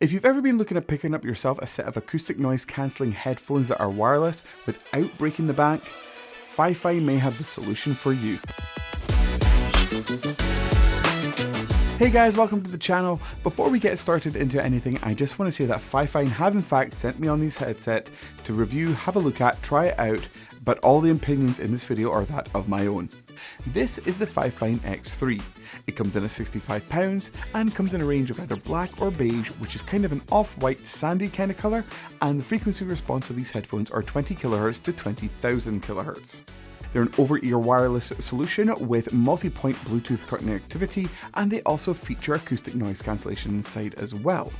If you've ever been looking at picking up yourself a set of acoustic noise cancelling headphones that are wireless without breaking the bank, Fifine may have the solution for you. Hey guys, welcome to the channel. Before we get started into anything, I just want to say that Fifine have in fact sent me on these headsets to review, have a look at, try it out, but all the opinions in this video are that of my own. This is the Fifine X3. It comes in at £65 and comes in a range of either black or beige, which is kind of an off-white sandy kind of colour, and the frequency response of these headphones are 20 kHz to 20,000 kHz. They're an over-ear wireless solution with multi-point Bluetooth connectivity, and they also feature acoustic noise cancellation inside as well.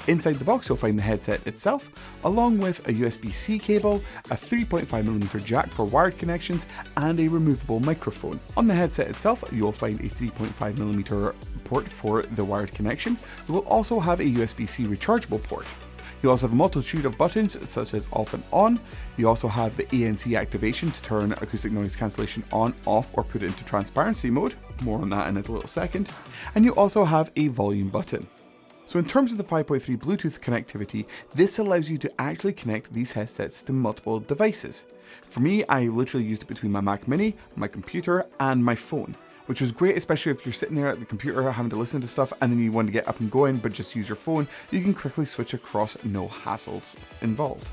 Inside the box you'll find the headset itself, along with a USB-C cable, a 3.5mm jack for wired connections, and a removable microphone. On the headset itself you'll find a 3.5mm port for the wired connection. It will also have a USB-C rechargeable port. You also have a multitude of buttons such as off and on. You also have the ANC activation to turn acoustic noise cancellation on, off, or put it into transparency mode. More on that in a little second. And you also have a volume button. So in terms of the 5.3 Bluetooth connectivity, this allows you to actually connect these headsets to multiple devices. For me, I literally used it between my Mac Mini, my computer, and my phone, which was great, especially if you're sitting there at the computer having to listen to stuff and then you want to get up and going but just use your phone. You can quickly switch across, no hassles involved.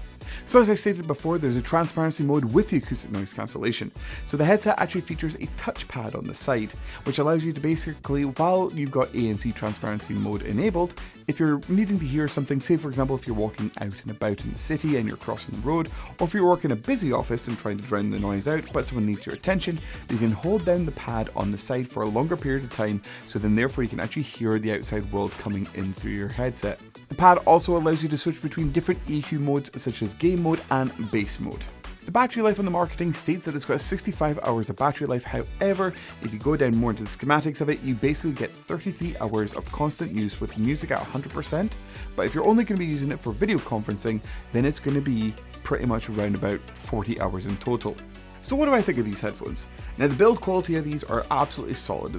So as I stated before, there's a transparency mode with the acoustic noise cancellation. So the headset actually features a touchpad on the side, which allows you to basically, while you've got ANC transparency mode enabled, if you're needing to hear something, say for example if you're walking out and about in the city and you're crossing the road, or if you're working in a busy office and trying to drown the noise out but someone needs your attention, you can hold down the pad on the side for a longer period of time, so then therefore you can actually hear the outside world coming in through your headset. The pad also allows you to switch between different EQ modes such as game mode and bass mode. The battery life on the marketing states that it's got 65 hours of battery life. However, if you go down more into the schematics of it, you basically get 33 hours of constant use with music at 100%. But if you're only going to be using it for video conferencing, then it's going to be pretty much around about 40 hours in total. So what do I think of these headphones? Now the build quality of these are absolutely solid.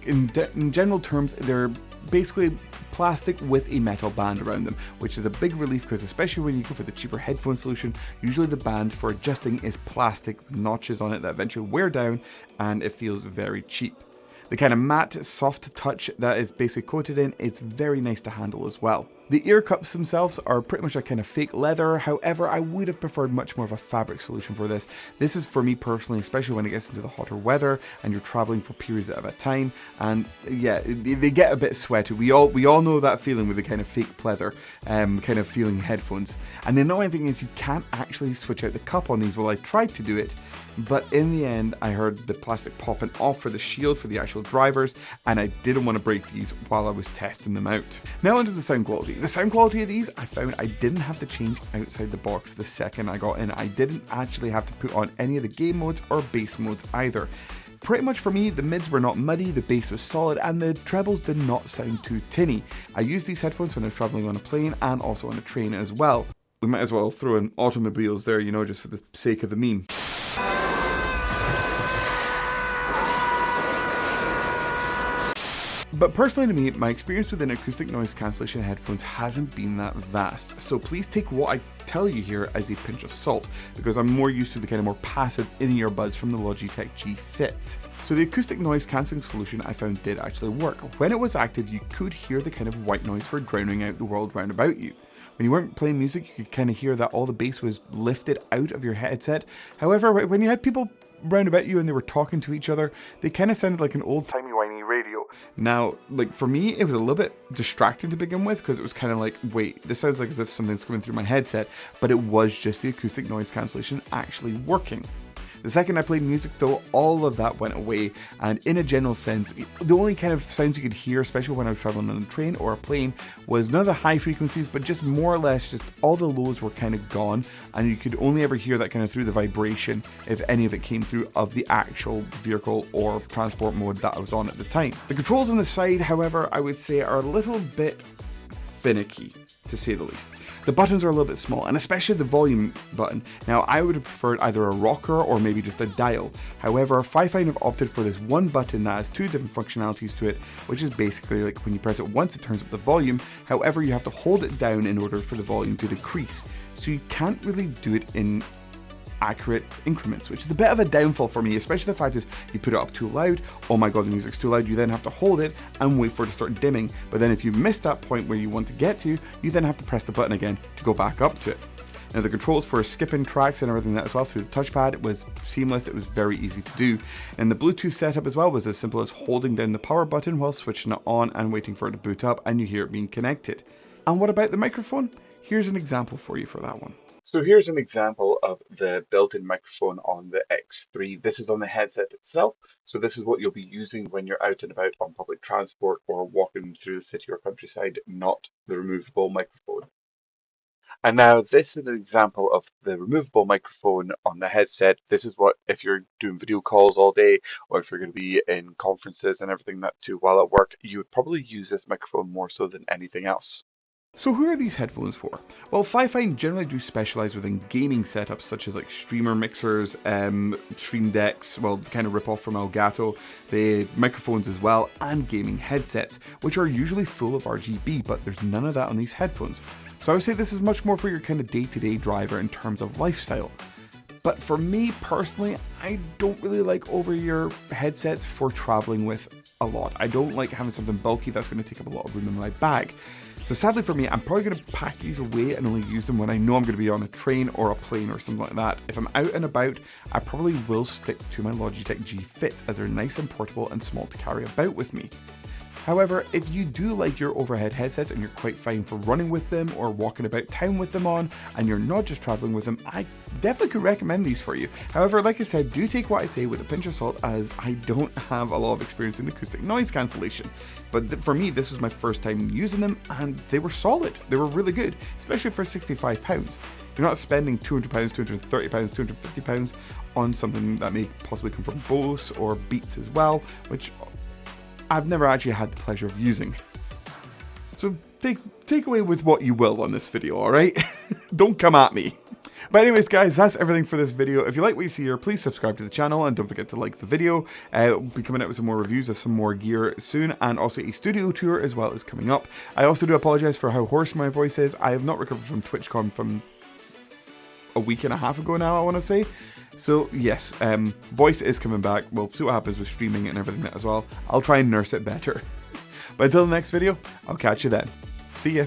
In general terms, they're basically plastic with a metal band around them, which is a big relief because especially when you go for the cheaper headphone solution, usually the band for adjusting is plastic notches on it that eventually wear down and it feels very cheap. The kind of matte, soft touch that is basically coated in, it's very nice to handle as well. The ear cups themselves are pretty much a kind of fake leather. However, I would have preferred much more of a fabric solution for this. This is for me personally, especially when it gets into the hotter weather and you're traveling for periods at a time. And yeah, they get a bit sweaty. We all know that feeling with the kind of fake pleather kind of feeling headphones. And the annoying thing is you can't actually switch out the cup on these. Well, I tried to do it, but in the end I heard the plastic popping off for the shield for the actual drivers, and I didn't want to break these while I was testing them out. Now onto the sound quality. The sound quality of these, I found I didn't have to change outside the box the second I got in. I didn't actually have to put on any of the game modes or bass modes either. Pretty much for me, the mids were not muddy, the bass was solid, and the trebles did not sound too tinny. I used these headphones when I was traveling on a plane and also on a train as well. We might as well throw in automobiles there, you know, just for the sake of the meme. But personally to me, my experience with acoustic noise cancellation headphones hasn't been that vast, so please take what I tell you here as a pinch of salt, because I'm more used to the kind of more passive in-ear buds from the Logitech G Fits. So the acoustic noise cancelling solution I found did actually work. When it was active, you could hear the kind of white noise for drowning out the world round about you. When you weren't playing music, you could kind of hear that all the bass was lifted out of your headset. However, when you had people round about you and they were talking to each other, they kind of sounded like an old-timey whiny radio. Now, like for me, it was a little bit distracting to begin with because it was kind of like, wait, this sounds like as if something's coming through my headset, but it was just the acoustic noise cancellation actually working. The second I played music though, all of that went away, and in a general sense, the only kind of sounds you could hear, especially when I was traveling on a train or a plane, was none of the high frequencies, but just more or less just all the lows were kind of gone, and you could only ever hear that kind of through the vibration, if any of it came through, of the actual vehicle or transport mode that I was on at the time. The controls on the side, however, I would say are a little bit finicky. to say the least. The buttons are a little bit small, and especially the volume button. Now, I would have preferred either a rocker or maybe just a dial. However, Fifine have opted for this one button that has two different functionalities to it, which is basically like when you press it once, it turns up the volume. However, you have to hold it down in order for the volume to decrease. So you can't really do it in accurate increments, which is a bit of a downfall for me, especially the fact is you put it up too loud, oh my god, the music's too loud, you then have to hold it and wait for it to start dimming, but then if you miss that point where you want to get to, you then have to press the button again to go back up to it. Now the controls for skipping tracks and everything that as well through the touchpad, it was seamless, it was very easy to do. And the Bluetooth setup as well was as simple as holding down the power button while switching it on and waiting for it to boot up, and you hear it being connected. And what about the microphone? Here's an example for you for that one. So here's an example of the built-in microphone on the X3. This is on the headset itself. So this is what you'll be using when you're out and about on public transport or walking through the city or countryside, not the removable microphone. And now this is an example of the removable microphone on the headset. This is what, if you're doing video calls all day, or if you're going to be in conferences and everything that too while at work, you would probably use this microphone more so than anything else. So who are these headphones for? Well, Fifine generally do specialize within gaming setups such as like streamer mixers, stream decks, well, kind of rip off from Elgato, the microphones as well, and gaming headsets, which are usually full of RGB, but there's none of that on these headphones. So I would say this is much more for your kind of day-to-day driver in terms of lifestyle. But for me personally, I don't really like over-ear headsets for traveling with a lot. I don't like having something bulky that's going to take up a lot of room in my bag. So sadly for me, I'm probably going to pack these away and only use them when I know I'm going to be on a train or a plane or something like that. If I'm out and about, I probably will stick to my Logitech G Fit as they're nice and portable and small to carry about with me. However, if you do like your overhead headsets and you're quite fine for running with them or walking about town with them on, and you're not just traveling with them, I definitely could recommend these for you. However, like I said, do take what I say with a pinch of salt, as I don't have a lot of experience in acoustic noise cancellation. But for me, this was my first time using them, and they were solid. They were really good, especially for £65. You're not spending £200, £230, £250 on something that may possibly come from Bose or Beats as well, which I've never actually had the pleasure of using. So take away with what you will on this video, alright? Don't come at me. But anyways guys, that's everything for this video. If you like what you see here, please subscribe to the channel and don't forget to like the video. We'll be coming out with some more reviews of some more gear soon, and also a studio tour as well is coming up. I also do apologize for how hoarse my voice is. I have not recovered from TwitchCon from a week and a half ago now, I want to say. So yes, voice is coming back. We'll see what happens with streaming and everything as well. I'll try and nurse it better. But until the next video, I'll catch you then. See ya.